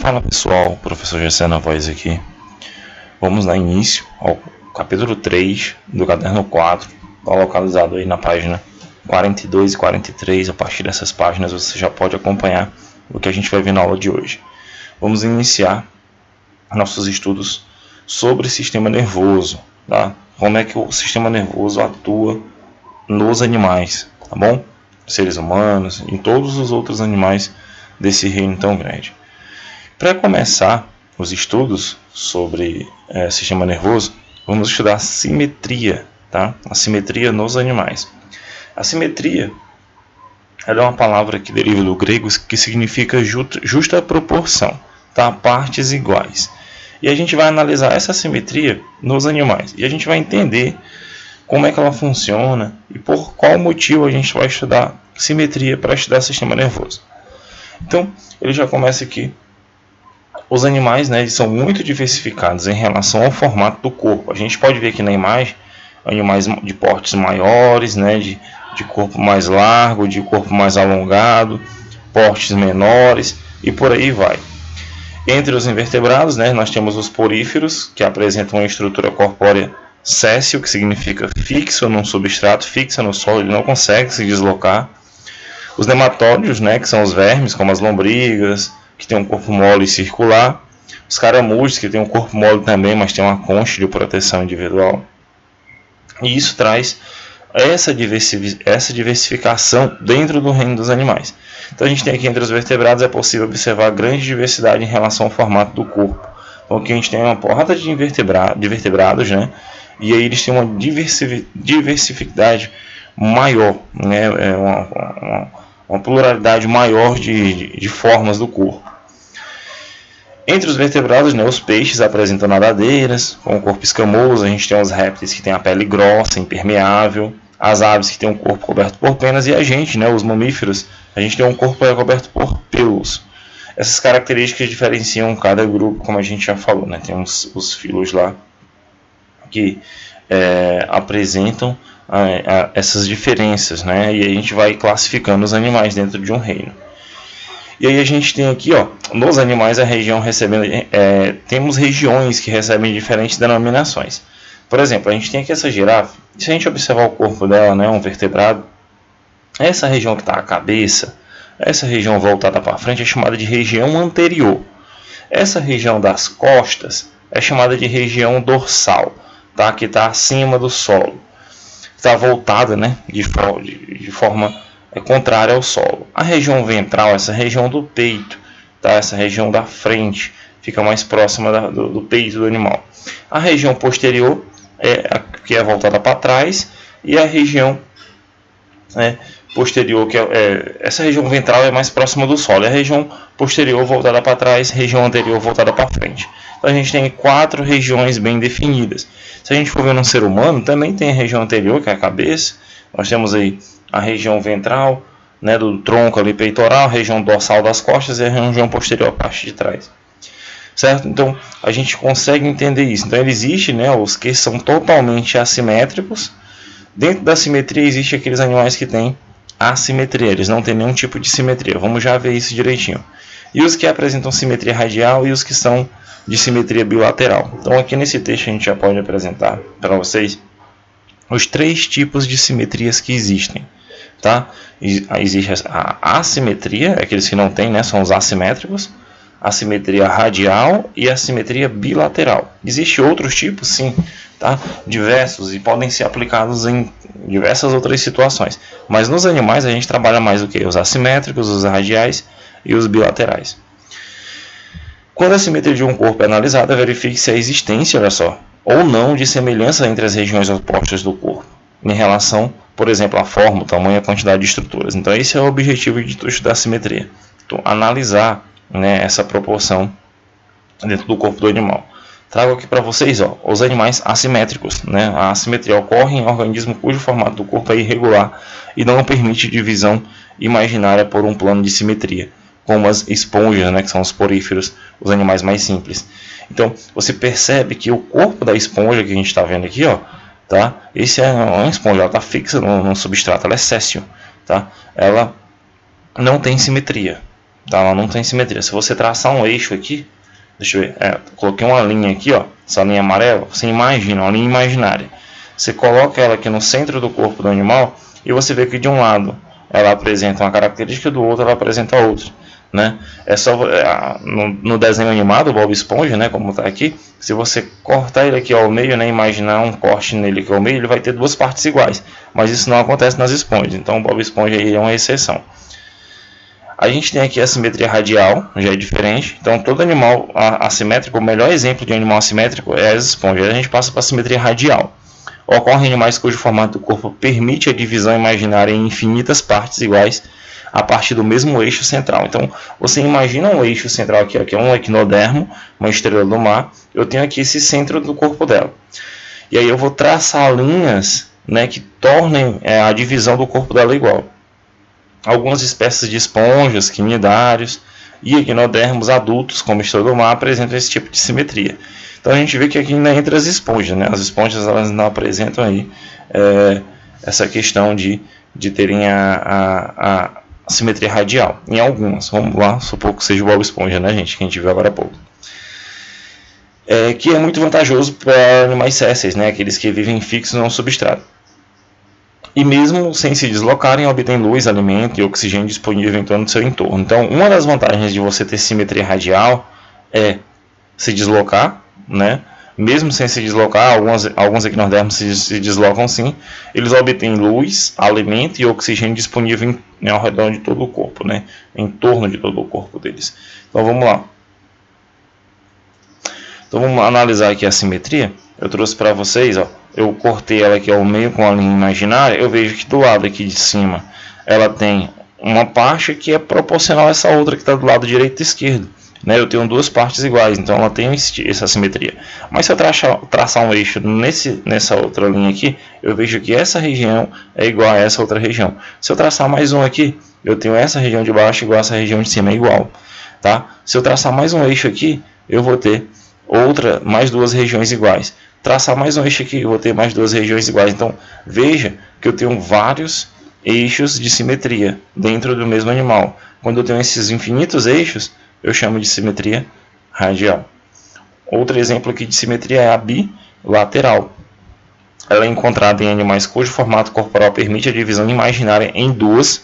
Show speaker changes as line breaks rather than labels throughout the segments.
Fala pessoal, professor Gessé na voz aqui. Vamos dar início ao capítulo 3 do caderno 4, localizado aí na página 42 e 43. A partir dessas páginas você já pode acompanhar o que a gente vai ver na aula de hoje. Vamos iniciar nossos estudos sobre o sistema nervoso, tá? Como é que o sistema nervoso atua nos animais, tá bom? Seres humanos, em todos os outros animais desse reino tão grande. Para começar os estudos sobre sistema nervoso, vamos estudar a simetria, tá? A simetria nos animais. A simetria ela é uma palavra que deriva do grego que significa justa proporção, tá? Partes iguais. E a gente vai analisar essa simetria nos animais. E a gente vai entender como é que ela funciona e por qual motivo a gente vai estudar simetria para estudar sistema nervoso. Então, ele já começa aqui. Os animais, eles são muito diversificados em relação ao formato do corpo. A gente pode ver aqui na imagem animais de portes maiores, de corpo mais largo, de corpo mais alongado, portes menores e por aí vai. Entre os invertebrados, nós temos os poríferos, que apresentam uma estrutura corpórea séssil, que significa fixo num substrato, fixa no solo, ele não consegue se deslocar. Os nematódios, que são os vermes, como as lombrigas, que tem um corpo mole e circular. Os caramujos, que tem um corpo mole também, mas tem uma concha de proteção individual. E isso traz essa diversificação dentro do reino dos animais. Então a gente tem aqui entre os vertebrados, é possível observar grande diversidade em relação ao formato do corpo. Então aqui a gente tem uma porrada de vertebrados, e aí eles têm uma diversificidade maior, uma pluralidade maior de formas do corpo. Entre os vertebrados, os peixes apresentam nadadeiras, com o corpo escamoso. A gente tem os répteis que têm a pele grossa, impermeável, as aves que têm um corpo coberto por penas, e a gente, os mamíferos, a gente tem um corpo coberto por pelos. Essas características diferenciam cada grupo, como a gente já falou, tem os filos lá que apresentam essas diferenças, e a gente vai classificando os animais dentro de um reino. E aí a gente tem aqui, nos animais a região recebendo, temos regiões que recebem diferentes denominações. Por exemplo, a gente tem aqui essa girafa. Se a gente observar o corpo dela, um vertebrado, essa região que está a cabeça, essa região voltada para frente é chamada de região anterior. Essa região das costas é chamada de região dorsal, tá? Que está acima do solo. Está voltada, de forma contrária ao solo. A região ventral, essa região do peito, tá? Essa região da frente, fica mais próxima do peito do animal. A região posterior que é voltada para trás, e a região posterior, essa região ventral é mais próxima do solo. E a região posterior voltada para trás, região anterior voltada para frente. Então a gente tem 4 regiões bem definidas. Se a gente for ver no ser humano, também tem a região anterior, que é a cabeça. Nós temos aí a região ventral, do tronco ali peitoral, a região dorsal das costas e a região posterior, a parte de trás. Certo? Então a gente consegue entender isso. Então existe os que são totalmente assimétricos. Dentro da simetria existe aqueles animais que têm assimetria, eles não têm nenhum tipo de simetria. Vamos já ver isso direitinho. E os que apresentam simetria radial e os que são de simetria bilateral. Então aqui nesse texto a gente já pode apresentar para vocês os 3 tipos de simetrias que existem. Tá? Existe a assimetria, aqueles que não têm, são os assimétricos, a simetria radial e a simetria bilateral. Existem outros tipos, sim, tá? Diversos, e podem ser aplicados em diversas outras situações. Mas nos animais a gente trabalha mais o que? Os assimétricos, os radiais e os bilaterais. Quando a simetria de um corpo é analisada, verifique-se a existência, olha só, ou não, de semelhança entre as regiões opostas do corpo, em relação, por exemplo, à forma, o tamanho e a quantidade de estruturas. Então esse é o objetivo de estudar a simetria. Então, analisar essa proporção dentro do corpo do animal. Trago aqui para vocês os animais assimétricos. A assimetria ocorre em organismo cujo formato do corpo é irregular e não permite divisão imaginária por um plano de simetria, como as esponjas, que são os poríferos, os animais mais simples. Então você percebe que o corpo da esponja que a gente está vendo aqui, tá? Esse é uma esponja, ela está fixa no substrato, ela é séssil, tá? Ela não tem simetria. tá? Ela não tem simetria. Se você traçar um eixo aqui, deixa eu ver, coloquei uma linha aqui, ó, essa linha amarela, você imagina, uma linha imaginária. Você coloca ela aqui no centro do corpo do animal e você vê que de um lado ela apresenta uma característica, do outro ela apresenta outra, né? É só no desenho animado, o Bob Esponja, né, como está aqui, se você cortar ele aqui ao meio, né, imaginar um corte nele aqui ao meio, ele vai ter duas partes iguais, mas isso não acontece nas esponjas, então o Bob Esponja aí é uma exceção. A gente tem aqui a simetria radial, já é diferente, então todo animal assimétrico, o melhor exemplo de animal assimétrico é as esponjas. A gente passa para a simetria radial. Ocorrem animais cujo formato do corpo permite a divisão imaginária em infinitas partes iguais a partir do mesmo eixo central. Então, você imagina um eixo central aqui, que é um equinodermo, uma estrela do mar. Eu tenho aqui esse centro do corpo dela. E aí eu vou traçar linhas, né, que tornem a divisão do corpo dela igual. Algumas espécies de esponjas, quinidários e equinodermos adultos, como estrela do mar, apresentam esse tipo de simetria. Então a gente vê que aqui ainda entra as esponjas, né? As esponjas elas não apresentam aí essa questão de terem a simetria radial. Em algumas, vamos lá, supor que seja o Bob Esponja, né, gente? Que a gente viu agora há pouco. Que é muito vantajoso para animais sésseis, né? Aqueles que vivem fixos no substrato. E mesmo sem se deslocarem, obtêm luz, alimento e oxigênio disponível em torno do seu entorno. Então, uma das vantagens de você ter simetria radial é se deslocar, né? Mesmo sem se deslocar, alguns equinodermos se deslocam sim, eles obtêm luz, alimento e oxigênio disponível ao redor de todo o corpo, né? Em torno de todo o corpo deles. Então vamos lá. Então vamos analisar aqui a simetria. Eu trouxe para vocês, ó, eu cortei ela aqui ao meio com a linha imaginária. Eu vejo que do lado aqui de cima ela tem uma parte que é proporcional a essa outra que está do lado direito e esquerdo. Né, eu tenho duas partes iguais, então ela tem essa simetria. Mas se eu traçar um eixo nessa outra linha aqui, eu vejo que essa região é igual a essa outra região. Se eu traçar mais um aqui, eu tenho essa região de baixo igual a essa região de cima, é igual. Tá? Se eu traçar mais um eixo aqui, eu vou ter mais duas regiões iguais. Traçar mais um eixo aqui, eu vou ter mais duas regiões iguais. Então veja que eu tenho vários eixos de simetria dentro do mesmo animal. Quando eu tenho esses infinitos eixos, eu chamo de simetria radial. Outro exemplo aqui de simetria é a bilateral. Ela é encontrada em animais cujo formato corporal permite a divisão imaginária em duas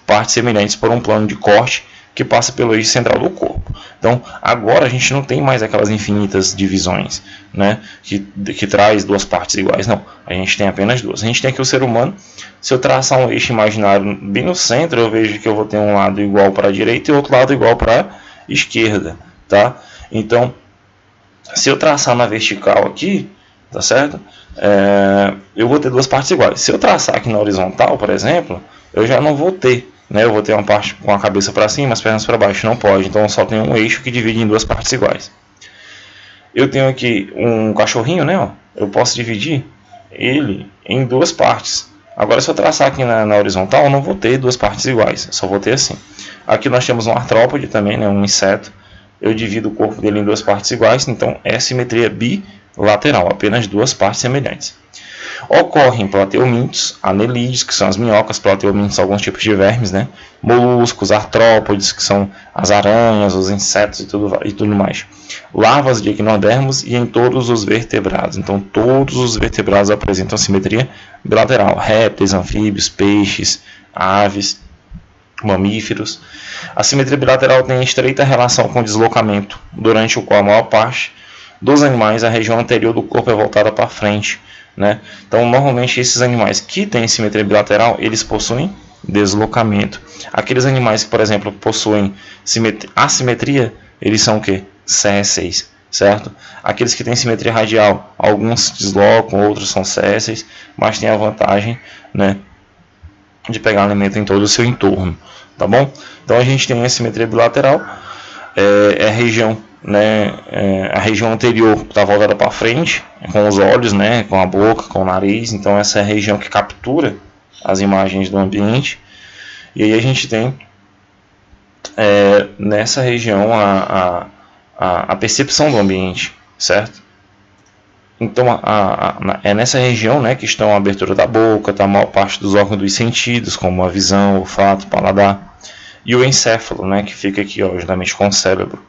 partes semelhantes por um plano de corte que passa pelo eixo central do corpo. Então, agora a gente não tem mais aquelas infinitas divisões, né, que traz duas partes iguais. Não, a gente tem apenas duas. A gente tem aqui o ser humano. Se eu traçar um eixo imaginário bem no centro, eu vejo que eu vou ter um lado igual para a direita e outro lado igual para a esquerda, tá? Então, se eu traçar na vertical aqui, tá certo? Eu vou ter duas partes iguais. Se eu traçar aqui na horizontal, por exemplo, eu já não vou ter, né? Eu vou ter uma parte com a cabeça para cima, as pernas para baixo, não pode. Então, eu só tenho um eixo que divide em duas partes iguais. Eu tenho aqui um cachorrinho, né? Ó, eu posso dividir ele em duas partes. Agora, se eu traçar aqui na horizontal, eu não vou ter duas partes iguais, só vou ter assim. Aqui nós temos um artrópode também, né, um inseto. Eu divido o corpo dele em duas partes iguais, então é simetria bilateral, apenas duas partes semelhantes. Ocorrem plateumintos, anelídeos, que são as minhocas, plateumintos são alguns tipos de vermes, né? Moluscos, artrópodes, que são as aranhas, os insetos e tudo mais. Larvas de equinodermos e em todos os vertebrados. Então todos os vertebrados apresentam simetria bilateral. Répteis, anfíbios, peixes, aves, mamíferos. A simetria bilateral tem estreita relação com o deslocamento, durante o qual a maior parte dos animais a região anterior do corpo é voltada para frente, né? Então normalmente esses animais que têm simetria bilateral, eles possuem deslocamento. Aqueles animais que, por exemplo, possuem assimetria, eles são o que? Sésseis, certo? Aqueles que têm simetria radial, alguns deslocam, outros são sésseis, mas tem a vantagem, né, de pegar alimento em todo o seu entorno, tá bom? Então a gente tem a simetria bilateral, a região, né, a região anterior está voltada para frente, com os olhos, né, com a boca, com o nariz. Então essa é a região que captura as imagens do ambiente. E aí a gente tem nessa região a percepção do ambiente, certo? Então é nessa região, né, que estão a abertura da boca, tá a maior parte dos órgãos dos sentidos, como a visão, olfato, paladar. e o encéfalo, né, que fica aqui, ó, juntamente com o cérebro,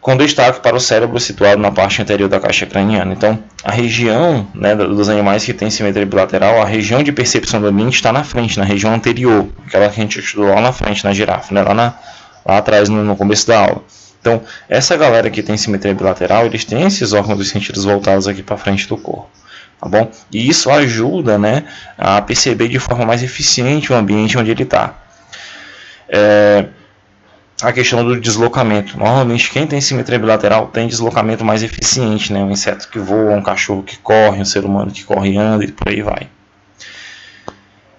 com destaque para o cérebro situado na parte anterior da caixa craniana. Então, a região, né, dos animais que tem simetria bilateral, a região de percepção do ambiente está na frente, na região anterior, aquela que a gente estudou lá na frente, na girafa, né, lá atrás, no começo da aula. Então, essa galera que tem simetria bilateral, eles têm esses órgãos dos sentidos voltados aqui para frente do corpo. Tá bom? E isso ajuda, né, a perceber de forma mais eficiente o ambiente onde ele está. A questão do deslocamento. Normalmente, quem tem simetria bilateral tem deslocamento mais eficiente, né? Um inseto que voa, um cachorro que corre, um ser humano que corre e anda e por aí vai.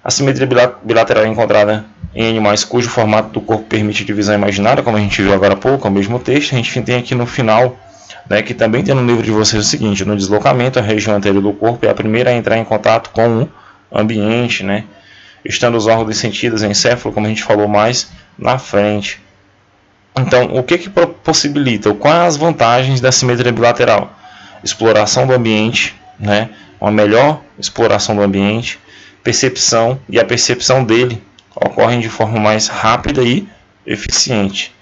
A simetria bilateral é encontrada em animais cujo formato do corpo permite divisão imaginária, como a gente viu agora há pouco, é o mesmo texto. A gente tem aqui no final, né, que também tem no livro de vocês o seguinte: no deslocamento, a região anterior do corpo é a primeira a entrar em contato com o ambiente, né? Estando os órgãos dos sentidos, encéfalo, como a gente falou, mais na frente. Então, o que possibilita? Quais as vantagens da simetria bilateral? Exploração do ambiente, né? Uma melhor exploração do ambiente, percepção, e a percepção dele ocorre de forma mais rápida e eficiente.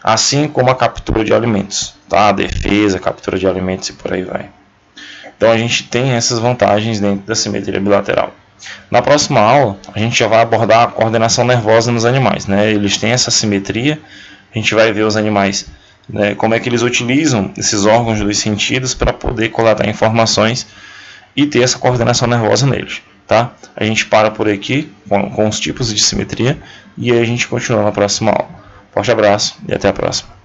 Assim como a captura de alimentos, tá? A defesa, a captura de alimentos e por aí vai. Então, a gente tem essas vantagens dentro da simetria bilateral. Na próxima aula, a gente já vai abordar a coordenação nervosa nos animais, né? Eles têm essa simetria, a gente vai ver os animais, né, como é que eles utilizam esses órgãos dos sentidos para poder coletar informações e ter essa coordenação nervosa neles, tá? A gente para por aqui com os tipos de simetria e aí a gente continua na próxima aula. Forte abraço e até a próxima.